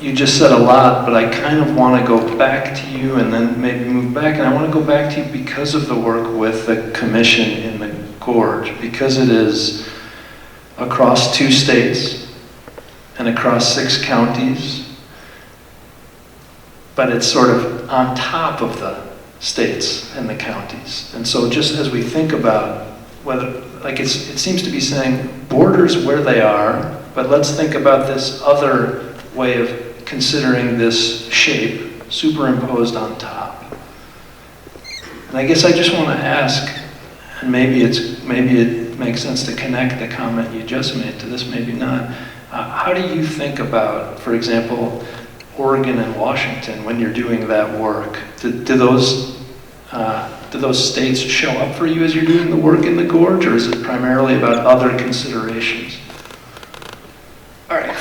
you just said a lot, but I kind of want to go back to you and then maybe move back. And I want to go back to you because of the work with the commission in the gorge, because it is across 2 states and across 6 counties, but it's sort of on top of the states and the counties. And so just as we think about whether, like it seems to be saying borders where they are, but let's think about this other way of considering this shape superimposed on top. And I guess I just want to ask, and maybe it makes sense to connect the comment you just made to this, maybe not. How do you think about, for example, Oregon and Washington when you're doing that work? Do those states show up for you as you're doing the work in the gorge, or is it primarily about other considerations? All right,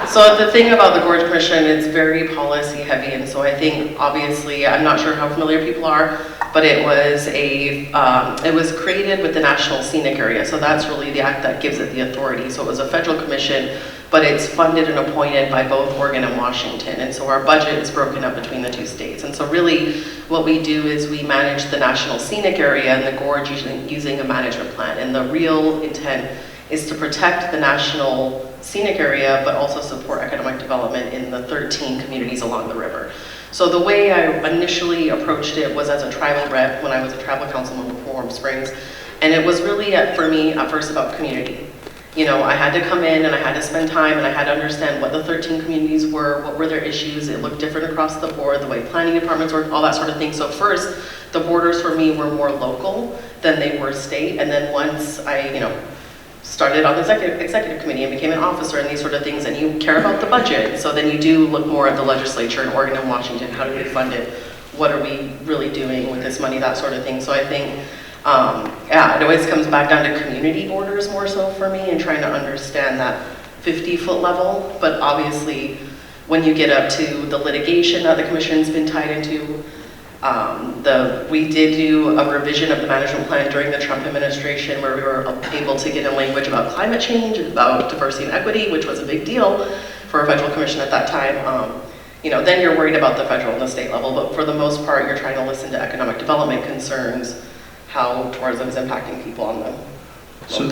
so the thing about the Gorge Commission, it's very policy heavy, and so I think obviously, I'm not sure how familiar people are, but it was created with the National Scenic Area, so that's really the act that gives it the authority. So it was a federal commission, but it's funded and appointed by both Oregon and Washington, and so our budget is broken up between the 2 states. And so really what we do is we manage the National Scenic Area and the gorge using a management plan, and the real intent is to protect the National Scenic Area, but also support economic development in the 13 communities along the river. So the way I initially approached it was as a tribal rep when I was a tribal councilman with Warm Springs, and it was really, for me, at first about community. You know, I had to come in and I had to spend time and I had to understand what the 13 communities were, what were their issues. It looked different across the board, the way planning departments work, all that sort of thing. So first, the borders for me were more local than they were state, and then once I, started on the executive committee and became an officer and these sort of things, and you care about the budget. So then you do look more at the legislature in Oregon and Washington. How do we fund it? What are we really doing with this money? That sort of thing. So I think, it always comes back down to community borders more so for me, and trying to understand that 50-foot level. But obviously, when you get up to the litigation that the commission's been tied into, we did do a revision of the management plan during the Trump administration where we were able to get in language about climate change, about diversity and equity, which was a big deal for a federal commission at that time. Then you're worried about the federal and the state level, but for the most part, you're trying to listen to economic development concerns, how tourism is impacting people on them. So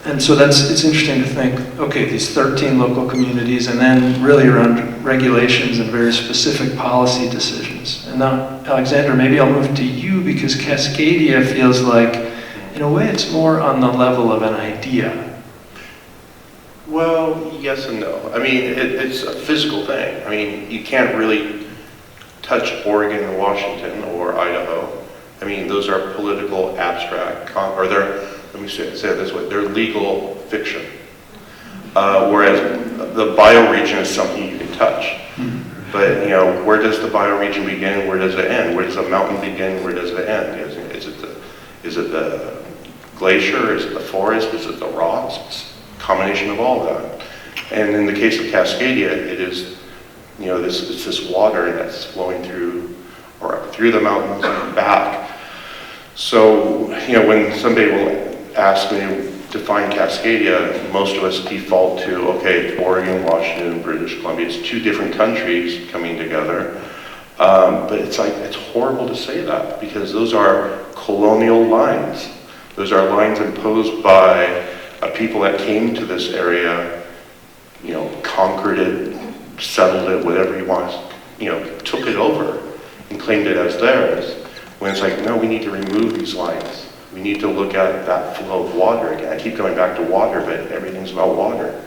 it's interesting to think, okay, these 13 local communities, and then really around regulations and very specific policy decisions. And now, Alexander, maybe I'll move to you, because Cascadia feels like, in a way, it's more on the level of an idea. Well, yes and no. I mean, it's a physical thing. I mean, you can't really touch Oregon and Washington or Idaho. I mean, those are political, abstract, let me say it this way, they're legal fiction. Whereas the bioregion is something you can touch. But, where does the bioregion begin? Where does it end? Where does the mountain begin? Where does it end? Is it the glacier? Is it the forest? Is it the rocks? It's a combination of all that. And in the case of Cascadia, it is, it's this water that's flowing through the mountains and back. So, when somebody will ask me to define Cascadia, most of us default to, okay, Oregon, Washington, British Columbia. It's 2 different countries coming together. But it's horrible to say that, because those are colonial lines. Those are lines imposed by people that came to this area, conquered it, settled it, whatever you want, took it over and claimed it as theirs. When it's like, no, we need to remove these lines. We need to look at that flow of water again. I keep going back to water, but everything's about water.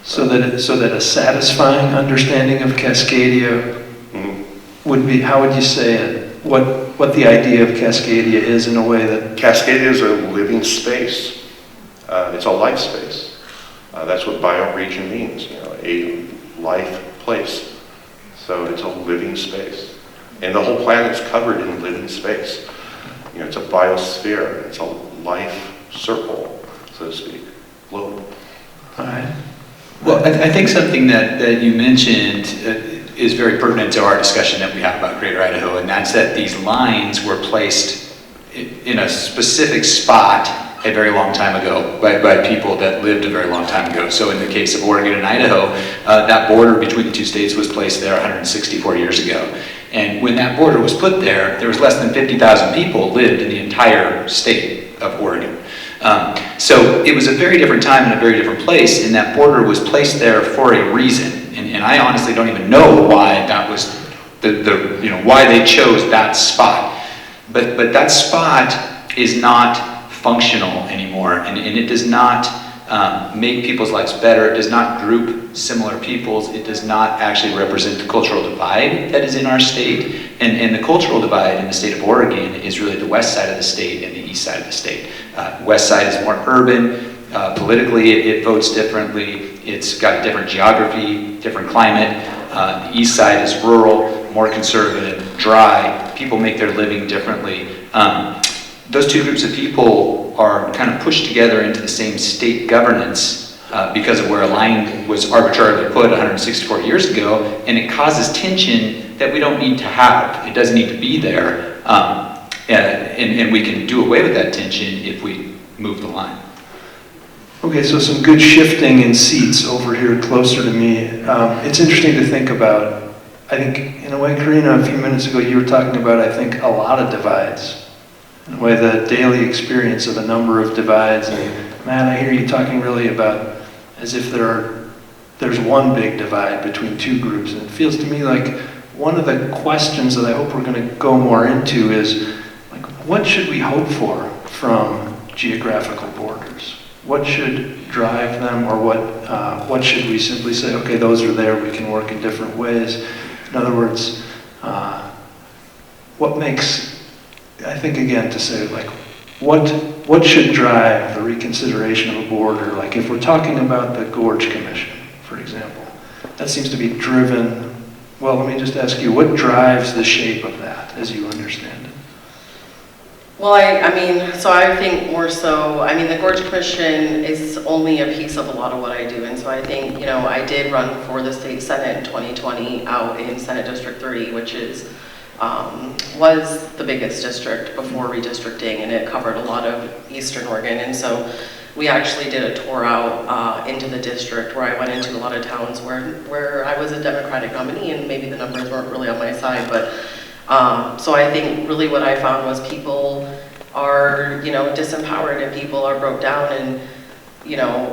So that a satisfying understanding of Cascadia would be, how would you say it? What the idea of Cascadia is in a way that... Cascadia is a living space. It's a life space. That's what bioregion means, a life place. So it's a living space. And the whole planet's covered in living space. It's a biosphere. It's a life circle, so to speak. Globe. All right. Well, I think something that you mentioned is very pertinent to our discussion that we have about Greater Idaho, and that's that these lines were placed in a specific spot a very long time ago by people that lived a very long time ago. So in the case of Oregon and Idaho, that border between the two states was placed there 164 years ago. And when that border was put there, there was less than 50,000 people lived in the entire state of Oregon. So it was a very different time and a very different place, and that border was placed there for a reason. And I honestly don't even know why that was why they chose that spot. But that spot is not functional anymore, and it does not make people's lives better. It does not group similar peoples. It does not actually represent the cultural divide that is in our state. And the cultural divide in the state of Oregon is really the west side of the state and the east side of the state. West side is more urban. Politically, it votes differently. It's got a different geography, different climate. The east side is rural, more conservative, dry. People make their living differently. Those two groups of people are kind of pushed together into the same state governance because of where a line was arbitrarily put 164 years ago, and it causes tension that we don't need to have. It doesn't need to be there, and we can do away with that tension if we move the line. Okay, so some good shifting in seats over here closer to me. It's interesting to think about. I think, in a way, Karina, a few minutes ago, you were talking about, I think, a lot of divides. In a way, the daily experience of a number of divides. And Matt, I hear you talking really about as if there's one big divide between two groups. And it feels to me like one of the questions that I hope we're going to go more into is, like, what should we hope for from geographical borders? What should drive them, or what should we simply say, okay, those are there, we can work in different ways? In other words, what makes, I think again to say, like, what should drive the reconsideration of a border? Like if we're talking about the Gorge Commission, for example, that seems to be driven, well, let me just ask you, what drives the shape of that as you understand it? Well, I think more so, the Gorge Commission is only a piece of a lot of what I do. And so I think, I did run for the state Senate in 2020 out in Senate District 30, which was the biggest district before redistricting, and it covered a lot of Eastern Oregon. And so we actually did a tour out into the district where I went into a lot of towns where I was a Democratic nominee, and maybe the numbers weren't really on my side, but so I think really what I found was people are, disempowered, and people are broke down, and,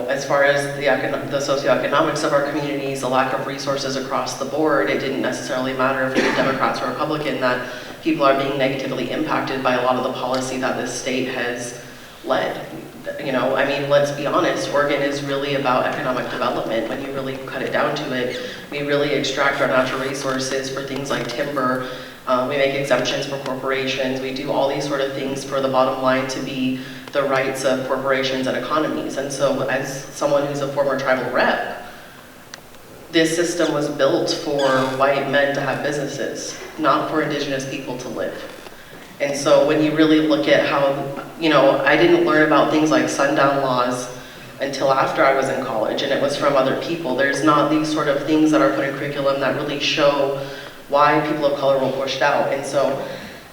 as far as the socioeconomics of our communities, the lack of resources across the board, it didn't necessarily matter if you're Democrats or Republican, that people are being negatively impacted by a lot of the policy that this state has led. Let's be honest, Oregon is really about economic development. When you really cut it down to it, we really extract our natural resources for things like timber. We make exemptions for corporations. We do all these sort of things for the bottom line to be the rights of corporations and economies. And so as someone who's a former tribal rep, this system was built for white men to have businesses, not for indigenous people to live. And so when you really look at how, I didn't learn about things like sundown laws until after I was in college, and it was from other people. There's not these sort of things that are put in curriculum that really show why people of color were pushed out. And so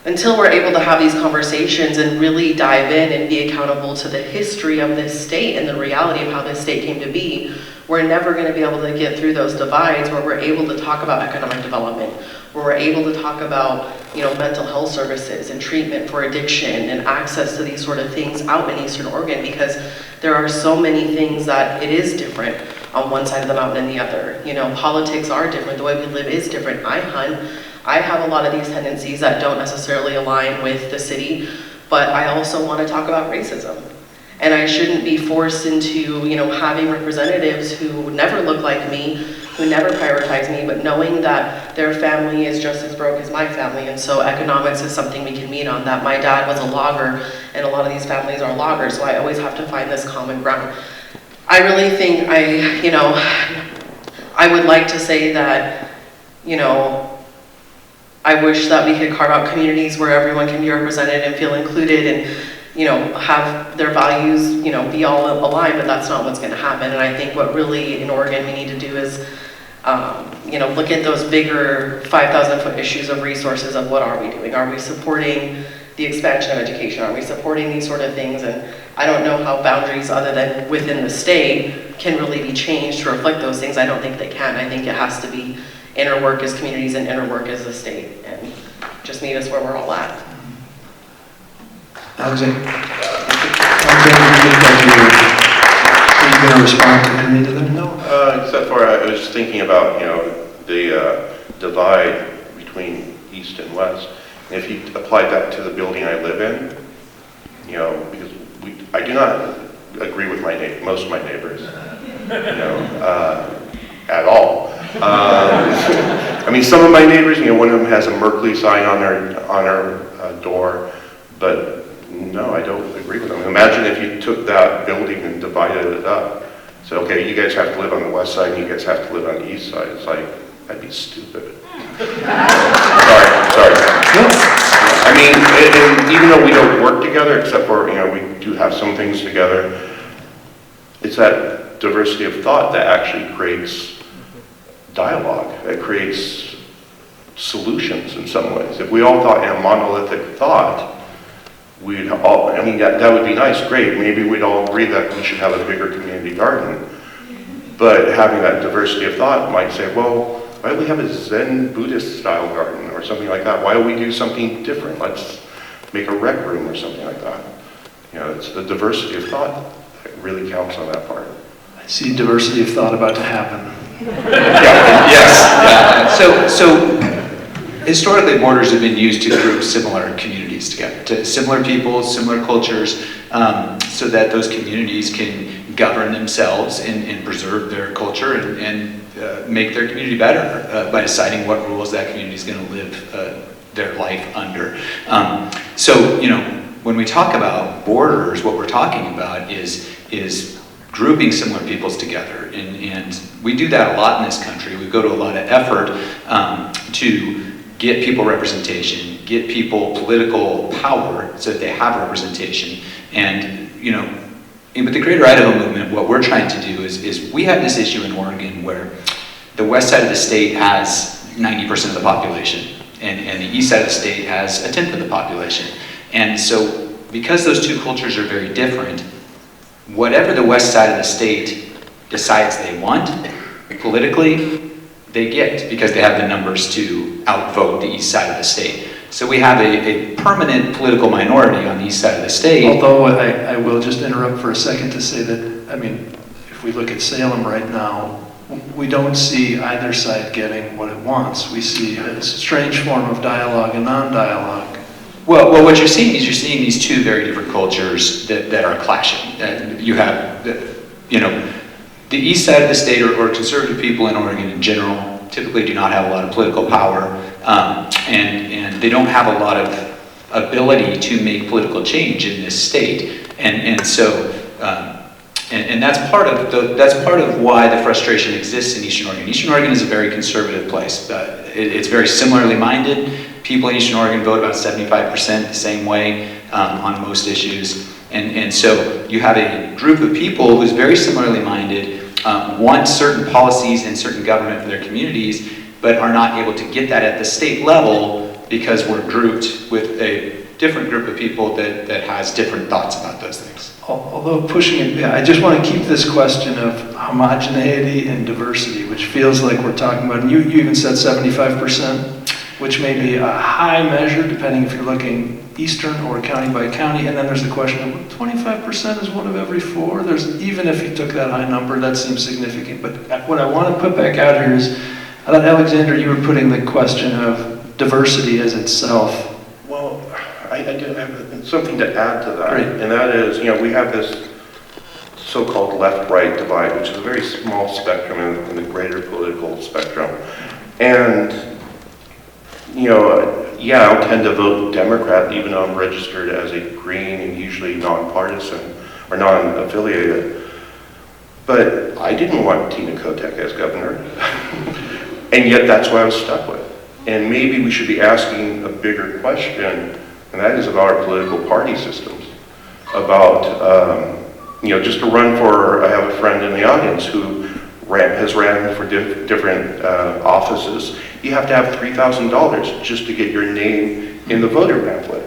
until we're able to have these conversations and really dive in and be accountable to the history of this state and the reality of how this state came to be, we're never going to be able to get through those divides where we're able to talk about economic development, where we're able to talk about, mental health services and treatment for addiction and access to these sort of things out in Eastern Oregon, because there are so many things that it is different on one side of the mountain and the other. Politics are different, the way we live is different. I hunt, I have a lot of these tendencies that don't necessarily align with the city, but I also want to talk about racism. And I shouldn't be forced into, having representatives who never look like me, who never prioritize me, but knowing that their family is just as broke as my family. And so economics is something we can meet on, that my dad was a logger, and a lot of these families are loggers, so I always have to find this common ground. I really think I would like to say that, I wish that we could carve out communities where everyone can be represented and feel included and, have their values, be all aligned, but that's not what's going to happen. And I think what really in Oregon we need to do is, look at those bigger 5,000-foot issues of resources of what are we doing? Are we supporting the expansion of education? Are we supporting these sort of things? And I don't know how boundaries other than within the state can really be changed to reflect those things. I don't think they can. I think it has to be inner work as communities and inner work as the state, and just meet us where we're all at. Alexander, do you going to respond to any of them? No, except for I was thinking about, the divide between east and west. And if you applied that to the building I live in, because I do not agree with most of my neighbors, at all. I mean, some of my neighbors, one of them has a Merkley sign on their door, but no, I don't agree with them. Imagine if you took that building and divided it up. So, okay, you guys have to live on the west side, and you guys have to live on the east side. It's like, that'd be stupid. Sorry. No. I mean, and even though we don't work together, except for, we do have some things together, it's that diversity of thought that actually creates dialogue, that creates solutions in some ways. If we all thought in a monolithic thought, we'd all, that would be nice, great, maybe we'd all agree that we should have a bigger community garden. But having that diversity of thought might say, well, why don't we have a Zen Buddhist style garden or something like that? Why don't we do something different? Let's make a rec room or something like that. It's the diversity of thought that really counts on that part. I see diversity of thought about to happen. Yes. So historically, borders have been used to group similar communities together, to similar people, similar cultures, so that those communities can govern themselves and preserve their culture and make their community better by deciding what rules that community is going to live their life under. So, when we talk about borders, what we're talking about is grouping similar peoples together, and we do that a lot in this country. We go to a lot of effort to get people representation, get people political power so that they have representation. And, with the Greater Idaho movement, what we're trying to do is we have this issue in Oregon where the west side of the state has 90% of the population, and the east side of the state has a tenth of the population. And so, because those two cultures are very different, whatever the west side of the state decides they want, politically, they get, because they have the numbers to outvote the east side of the state. So we have a permanent political minority on the east side of the state. Although I will just interrupt for a second to say that, if we look at Salem right now, we don't see either side getting what it wants. We see a strange form of dialogue and non-dialogue. Well, what you're seeing is these two very different cultures that are clashing. You have, the east side of the state or conservative people in Oregon in general typically do not have a lot of political power, and they don't have a lot of ability to make political change in this state, and so that's part of why the frustration exists in Eastern Oregon. Eastern Oregon is a very conservative place. It's very similarly minded. People in Eastern Oregon vote about 75% the same way on most issues. And so you have a group of people who's very similarly minded, want certain policies and certain government for their communities, but are not able to get that at the state level because we're grouped with a different group of people that has different thoughts about those things. Although pushing it, I just want to keep this question of homogeneity and diversity, which feels like we're talking about, and you even said 75%, which may be a high measure depending if you're looking eastern or county by county, and then there's the question of 25% is one of every four. Even if you took that high number, that seems significant. But what I want to put back out here is, I thought, Alexander, you were putting the question of diversity as itself. Well, I do have something to add to that, Great. And that is, we have this so-called left-right divide, which is a very small spectrum in the greater political spectrum. And, I tend to vote Democrat, even though I'm registered as a Green and usually nonpartisan or non-affiliated. But I didn't want Tina Kotek as governor, and yet that's what I was stuck with. And maybe we should be asking a bigger question, and that is about our political party systems. About, just to run for, I have a friend in the audience who has ran for different offices. You have to have $3,000 just to get your name in the voter pamphlet.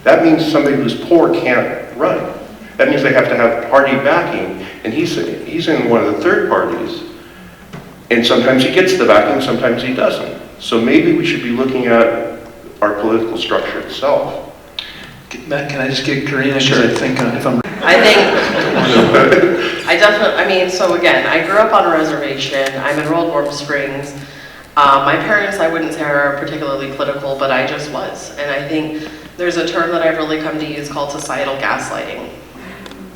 That means somebody who's poor can't run. That means they have to have party backing, and he's in one of the third parties, and sometimes he gets the backing, sometimes he doesn't. So maybe we should be looking at our political structure itself. Matt, can I just get Karina? Sure. I think if I'm... I think, I definitely, I mean, so again, I grew up on a reservation. I'm enrolled in Warm Springs. My parents, I wouldn't say are particularly political, but I just was. And I think there's a term that I've really come to use called societal gaslighting.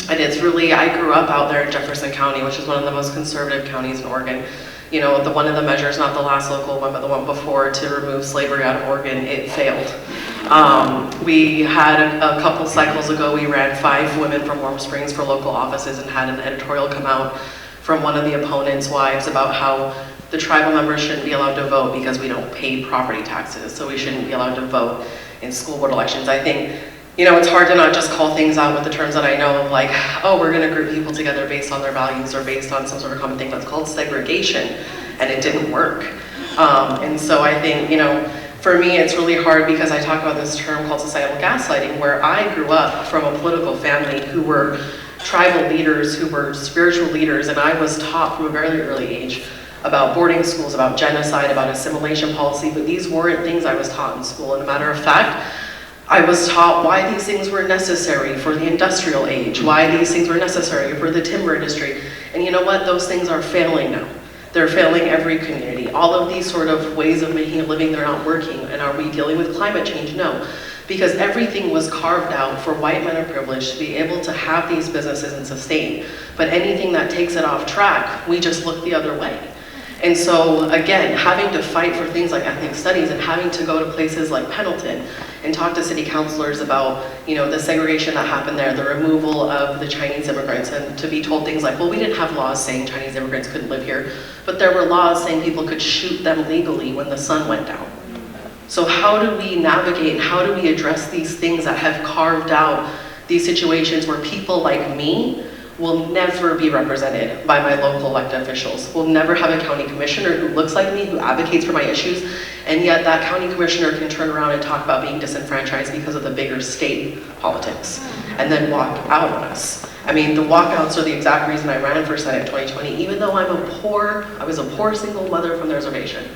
And it's really, I grew up out there in Jefferson County, which is one of the most conservative counties in Oregon. You know, one of the measures, not the last local one, but the one before, to remove slavery out of Oregon, it failed. We had a couple cycles ago, we ran 5 women from Warm Springs for local offices and had an editorial come out from one of the opponents' wives about how the tribal members shouldn't be allowed to vote because we don't pay property taxes, so we shouldn't be allowed to vote in school board elections. I think, you know, it's hard to not just call things out with the terms that I know of, like, oh, we're gonna group people together based on their values or based on some sort of common thing. That's called segregation, and it didn't work. And so I think, you know, for me, it's really hard because I talk about this term called societal gaslighting, where I grew up from a political family who were tribal leaders, who were spiritual leaders, and I was taught from a very early age about boarding schools, about genocide, about assimilation policy, but these weren't things I was taught in school. And a matter of fact, I was taught why these things were necessary for the industrial age, why these things were necessary for the timber industry. And you know what? Those things are failing now. They're failing every community. All of these sort of ways of making a living, they're not working. And are we dealing with climate change? No. Because everything was carved out for white men of privilege to be able to have these businesses and sustain. But anything that takes it off track, we just look the other way. And so, again, having to fight for things like ethnic studies and having to go to places like Pendleton and talk to city councilors about, you know, the segregation that happened there, the removal of the Chinese immigrants, and to be told things like, well, we didn't have laws saying Chinese immigrants couldn't live here, but there were laws saying people could shoot them legally when the sun went down. So how do we navigate and how do we address these things that have carved out these situations where people like me will never be represented by my local elected officials. We'll never have a county commissioner who looks like me, who advocates for my issues, and yet that county commissioner can turn around and talk about being disenfranchised because of the bigger state politics, and then walk out on us. I mean, the walkouts are the exact reason I ran for Senate in 2020, even though I was a poor single mother from the reservation,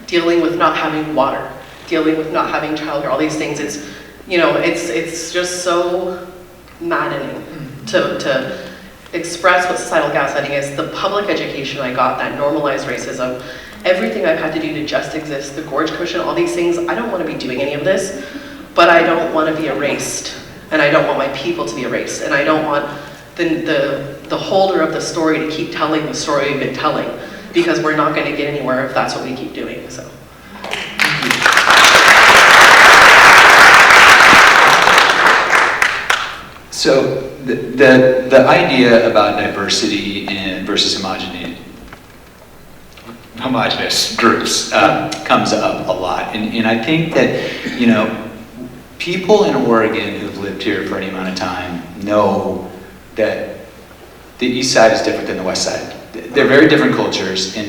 dealing with not having water, dealing with not having childcare, all these things. It's, you know, it's just so maddening to express what societal gaslighting is. The public education I got that normalized racism, everything I've had to do to just exist, the Gorge Commission, all these things, I don't want to be doing any of this, but I don't want to be erased, and I don't want my people to be erased, and I don't want the holder of the story to keep telling the story we've been telling, because we're not going to get anywhere if that's what we keep doing. So. So the idea about diversity and versus homogeneous groups comes up a lot, and I think that, you know, people in Oregon who've lived here for any amount of time know that the east side is different than the west side. They're very different cultures, and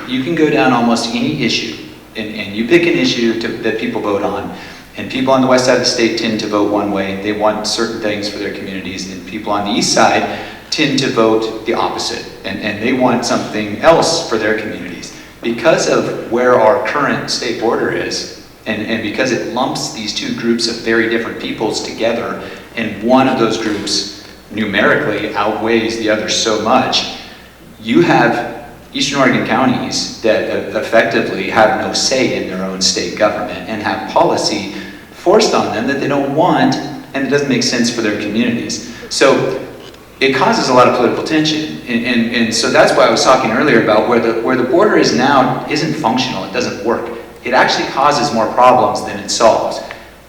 you can go down almost any issue, and you pick an issue that people vote on. And people on the west side of the state tend to vote one way. They want certain things for their communities. And people on the east side tend to vote the opposite. And they want something else for their communities. Because of where our current state border is, and because it lumps these two groups of very different peoples together, and one of those groups numerically outweighs the other so much, you have Eastern Oregon counties that effectively have no say in their own state government and have policy forced on them that they don't want, and it doesn't make sense for their communities. So it causes a lot of political tension, and so that's why I was talking earlier about where the border is now isn't functional, it doesn't work. It actually causes more problems than it solves.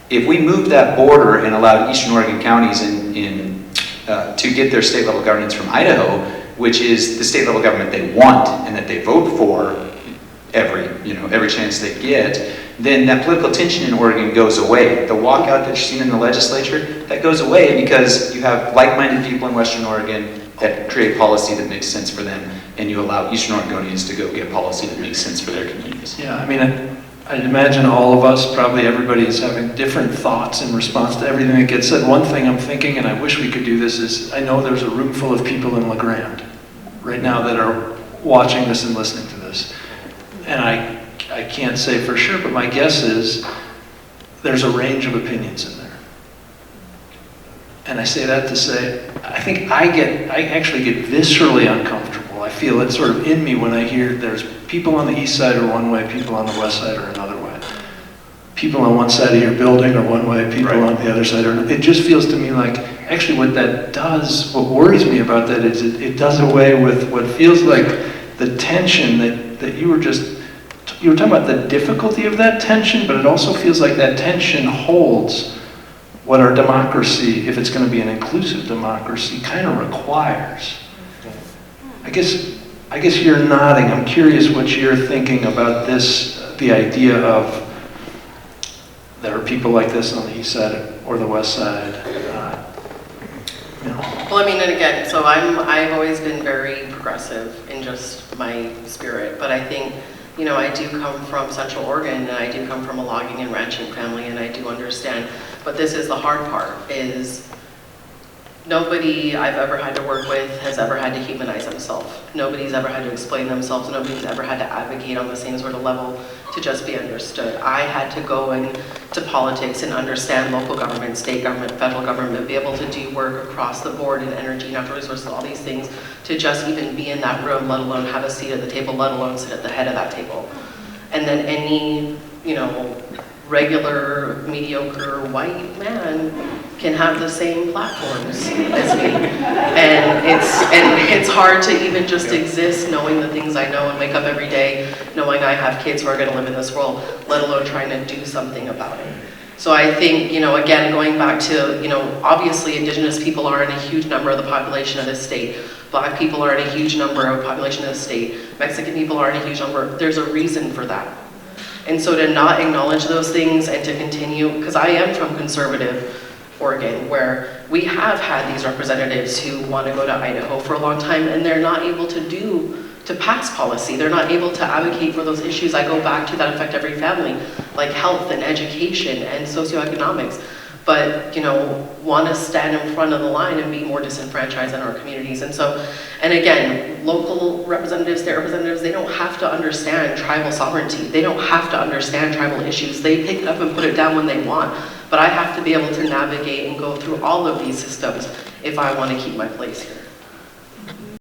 If we moved that border and allowed Eastern Oregon counties to get their state level governance from Idaho, which is the state level government they want and that they vote for every chance they get, then that political tension in Oregon goes away. The walkout that you're seeing in the legislature, that goes away because you have like-minded people in Western Oregon that create policy that makes sense for them, and you allow Eastern Oregonians to go get policy that makes sense for their communities. Yeah, I mean, I'd imagine all of us, probably everybody is having different thoughts in response to everything that gets said. One thing I'm thinking, and I wish we could do this, is I know there's a room full of people in La Grande right now that are watching this and listening to this. And I can't say for sure, but my guess is there's a range of opinions in there. And I say that to say, I think I actually get viscerally uncomfortable. I feel it sort of in me when I hear there's people on the east side are one way, people on the west side are another way. People on one side of your building are one way, people Right. on the other side are another. It just feels to me like, actually what that does, what worries me about that is it does away with what feels like the tension that you were talking about the difficulty of that tension, but it also feels like that tension holds what our democracy, if it's going to be an inclusive democracy, kind of requires. I guess you're nodding. I'm curious what you're thinking about this, the idea of there are people like this on the east side or the west side. You know. Well, I mean, and again, so I've always been very progressive in just my spirit, but I think, you know, I do come from Central Oregon, and I do come from a logging and ranching family, and I do understand, but this is the hard part, is nobody I've ever had to work with has ever had to humanize themselves. Nobody's ever had to explain themselves. Nobody's ever had to advocate on the same sort of level to just be understood. I had to go into politics and understand local government, state government, federal government, be able to do work across the board in energy, natural resources, all these things, to just even be in that room, let alone have a seat at the table, let alone sit at the head of that table. And then any, you know, regular, mediocre white man can have the same platforms as me. And it's hard to even just exist knowing the things I know and wake up every day knowing I have kids who are going to live in this world, let alone trying to do something about it. So I think, you know, again, going back to, you know, obviously Indigenous people are in a huge number of the population of this state. Black people are in a huge number of the population of the state. Mexican people are in a huge number. There's a reason for that. And so to not acknowledge those things and to continue, because I am from conservative Oregon, where we have had these representatives who want to go to Idaho for a long time, and they're not able to pass policy. They're not able to advocate for those issues I go back to that affect every family, like health and education and socioeconomics, but, you know, want to stand in front of the line and be more disenfranchised in our communities. And so, and again, local representatives, state representatives, they don't have to understand tribal sovereignty. They don't have to understand tribal issues. They pick it up and put it down when they want. But I have to be able to navigate and go through all of these systems if I want to keep my place here.